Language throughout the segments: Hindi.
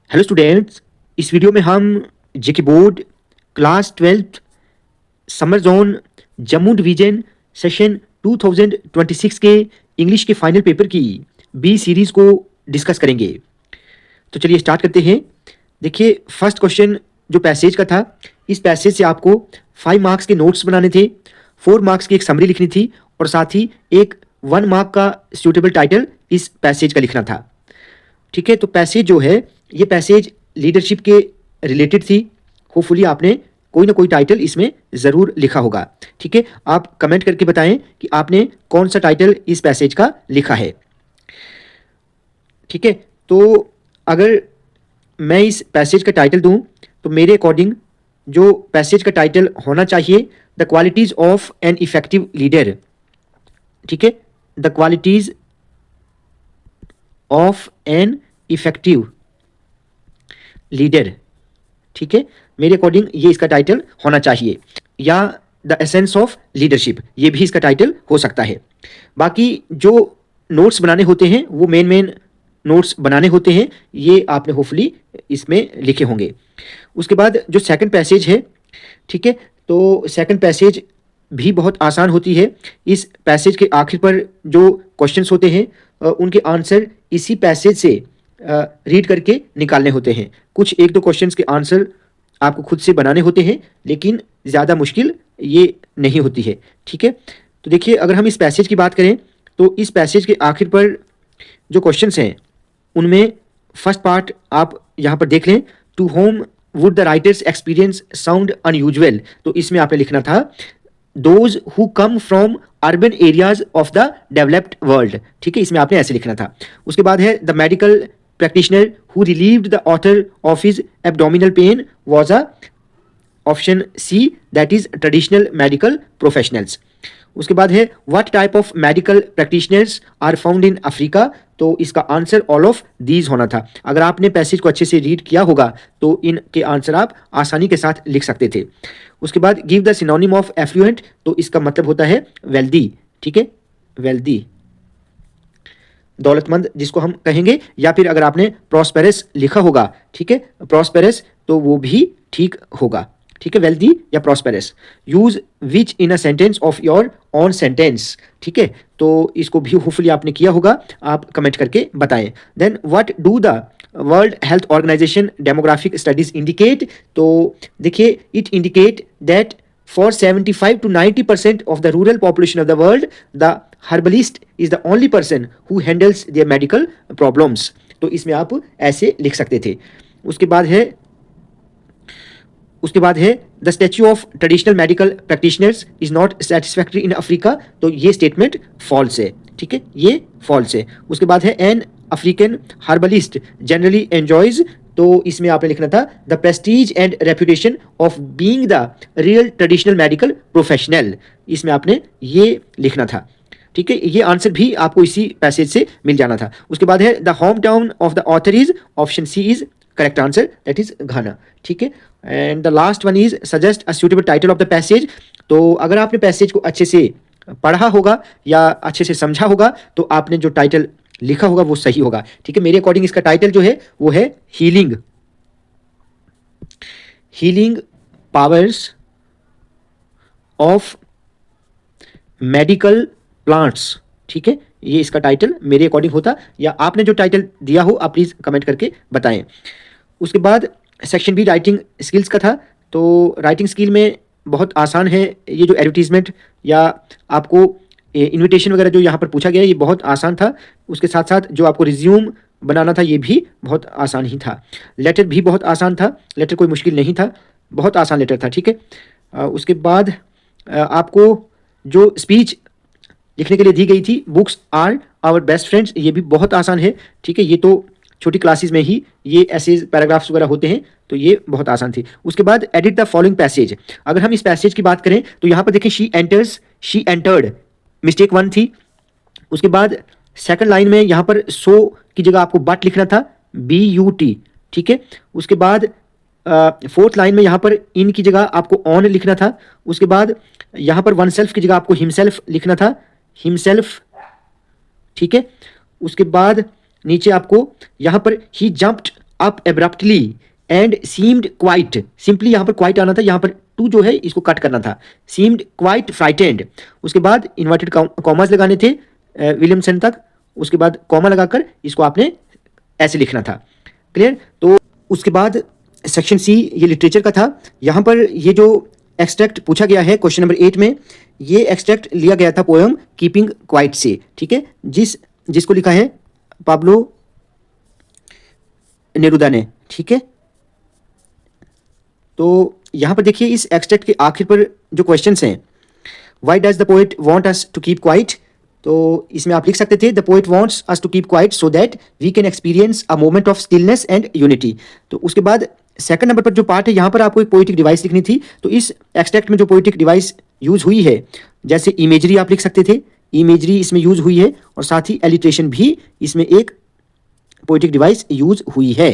हेलो स्टूडेंट्स, इस वीडियो में हम JK board class 12th summer zone Jammu division session 2026 के इंग्लिश के फाइनल पेपर की बी सीरीज़ को डिस्कस करेंगे। तो चलिए स्टार्ट करते हैं। देखिए, फर्स्ट क्वेश्चन जो पैसेज का था, इस पैसेज से आपको 5 मार्क्स के नोट्स बनाने थे, 4 मार्क्स की एक समरी लिखनी थी और साथ ही एक 1 मार्क का सूटेबल टाइटल इस पैसेज का लिखना था। ठीक है, तो पैसेज जो है ये पैसेज लीडरशिप के रिलेटेड थी। होपफुली आपने कोई ना कोई टाइटल इसमें ज़रूर लिखा होगा। ठीक है, आप कमेंट करके बताएं कि आपने कौन सा टाइटल इस पैसेज का लिखा है। ठीक है, तो अगर मैं इस पैसेज का टाइटल दूं तो मेरे अकॉर्डिंग जो पैसेज का टाइटल होना चाहिए, the qualities of an effective leader. ठीक है, the qualities of an effective leader. ठीक है, मेरे अकॉर्डिंग ये इसका टाइटल होना चाहिए, या द एसेंस ऑफ लीडरशिप, ये भी इसका टाइटल हो सकता है। बाकी जो नोट्स बनाने होते हैं वो मेन नोट्स बनाने होते हैं, ये आपने होपफुली इसमें लिखे होंगे। उसके बाद जो सेकंड पैसेज है, ठीक है, तो सेकंड पैसेज भी बहुत आसान होती है। इस पैसेज के आखिर पर जो क्वेश्चंस होते हैं उनके आंसर इसी पैसेज से रीड करके निकालने होते हैं। कुछ एक दो क्वेश्चंस के आंसर आपको खुद से बनाने होते हैं, लेकिन ज़्यादा मुश्किल ये नहीं होती है। ठीक है, तो देखिए, अगर हम इस पैसेज की बात करें तो इस पैसेज के आखिर पर जो क्वेश्चंस हैं उनमें फर्स्ट पार्ट आप यहाँ पर देख लें, to whom would the writer's experience sound unusual. तो इसमें आपने लिखना था those who come from urban areas of the developed world. ठीक है, इसमें आपने ऐसे लिखना था। उसके बाद है the medical practitioner who relieved the author of his abdominal pain was a option C, that is traditional medical professionals. उसके बाद है what type of medical practitioners are found in Africa। तो इसका आंसर ऑल ऑफ दीज होना था। अगर आपने पैसेज को अच्छे से रीड किया होगा तो इनके आंसर आप आसानी के साथ लिख सकते थे। उसके बाद give the synonym of affluent, तो इसका मतलब होता है वेल्दी। ठीक है, वेल्दी, दौलतमंद जिसको हम कहेंगे, या फिर अगर आपने प्रॉस्पेरस लिखा होगा, ठीक है, प्रॉस्पेरस, तो वो भी ठीक होगा। ठीक है, वेल्दी या prosperous. Use which in a sentence of your on sentence. ठीक है, तो इसको भी होपफुली आपने किया होगा, आप कमेंट करके बताएं। Then what do the World Health Organization demographic studies indicate. तो देखिए, it indicate that for 75 to 90% of the rural population of the world, the herbalist is the only person who handles their medical problems। तो इसमें आप ऐसे लिख सकते थे। उसके बाद है the statue of traditional medical practitioners is not satisfactory in Africa. तो ये स्टेटमेंट फॉल्स है। ठीक है, ये फॉल्स है। उसके बाद है an African herbalist generally enjoys. तो इसमें आपने लिखना था the Prestige and reputation of being the real traditional medical professional. इसमें आपने ये लिखना था। ठीक है, ये आंसर भी आपको इसी पैसेज से मिल जाना था। उसके बाद है the home town of the author is, option C is correct answer, that is Ghana. ठीक है, and the last one is suggest a suitable title of the passage. तो अगर आपने पैसेज को अच्छे से पढ़ा होगा या अच्छे से समझा होगा तो आपने जो टाइटल लिखा होगा वो सही होगा। ठीक है, मेरे अकॉर्डिंग इसका टाइटल जो है वो है healing powers of medical plants. ठीक है, ये इसका टाइटल मेरे अकॉर्डिंग होता, या आपने जो टाइटल दिया हो आप प्लीज कमेंट करके बताएं। उसके बाद सेक्शन बी राइटिंग स्किल्स का था। तो राइटिंग स्किल में बहुत आसान है, ये जो एडवर्टीजमेंट या आपको इनविटेशन वगैरह जो यहाँ पर पूछा गया ये बहुत आसान था। उसके साथ साथ जो आपको रिज्यूम बनाना था ये भी बहुत आसान ही था। लेटर भी बहुत आसान था, लेटर कोई मुश्किल नहीं था, बहुत आसान लेटर था। ठीक है, उसके बाद आपको जो स्पीच लिखने के लिए दी गई थी, books are our best friends, ये भी बहुत आसान है। ठीक है, ये तो छोटी क्लासेस में ही ये ऐसे पैराग्राफ्स वगैरह होते हैं, तो ये बहुत आसान थी। उसके बाद एडिट द फॉलोइंग पैसेज। अगर हम इस पैसेज की बात करें तो यहाँ पर देखें she enters, she entered, mistake 1 थी। उसके बाद सेकंड लाइन में यहाँ पर सो की जगह आपको बट लिखना था, BUT। ठीक है, उसके बाद फोर्थ लाइन में यहाँ पर इन की जगह आपको ऑन लिखना था। उसके बाद यहाँ पर वन सेल्फ की जगह आपको हिमसेल्फ लिखना था, हिमसेल्फ। ठीक है, उसके बाद नीचे आपको यहाँ पर he jumped up abruptly and seemed quite, simply यहाँ पर क्वाइट आना था, यहाँ पर टू जो है इसको कट करना था, सीम्ड क्वाइट फ्राइटेंड। उसके बाद इन्वर्टेड कॉमास लगाने थे विलियमसन तक, उसके बाद कॉमा लगाकर इसको आपने ऐसे लिखना था। क्लियर? तो उसके बाद सेक्शन सी ये लिटरेचर का था। यहाँ पर ये जो एक्सट्रैक्ट पूछा गया है क्वेश्चन नंबर 8 में, ये एक्सट्रैक्ट लिया गया था पोएम कीपिंग क्वाइट से, ठीक है, जिसको लिखा है पाब्लो नेरुदा ने, ठीक है। तो यहाँ पर देखिए इस एक्सट्रैक्ट के आखिर पर जो क्वेश्चंस हैं, why does the poet want us to keep quiet, तो इसमें आप लिख सकते थे the poet wants us to keep quiet so that we can experience a moment of stillness and unity. तो उसके बाद सेकंड नंबर पर जो पार्ट है, यहाँ पर आपको एक पोएटिक डिवाइस लिखनी थी। तो इस एक्सट्रैक्ट में जो पोएटिक डिवाइस यूज हुई है, जैसे इमेजरी आप लिख सकते थे, इमेजरी इसमें यूज हुई है, और साथ ही एलिट्रेशन भी इसमें एक पोएटिक डिवाइस यूज हुई है।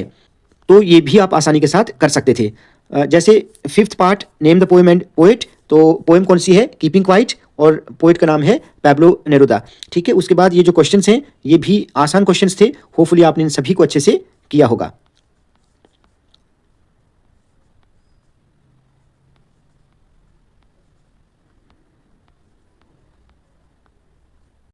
तो ये भी आप आसानी के साथ कर सकते थे। जैसे fifth part name the poem and poet, तो पोएम कौन सी है? कीपिंग क्वाइट, और पोएट का नाम है पैब्लो नेरुदा, ठीक है। उसके बाद ये जो क्वेश्चंस हैं ये भी आसान क्वेश्चंस थे, होपफुली आपने इन सभी को अच्छे से किया होगा।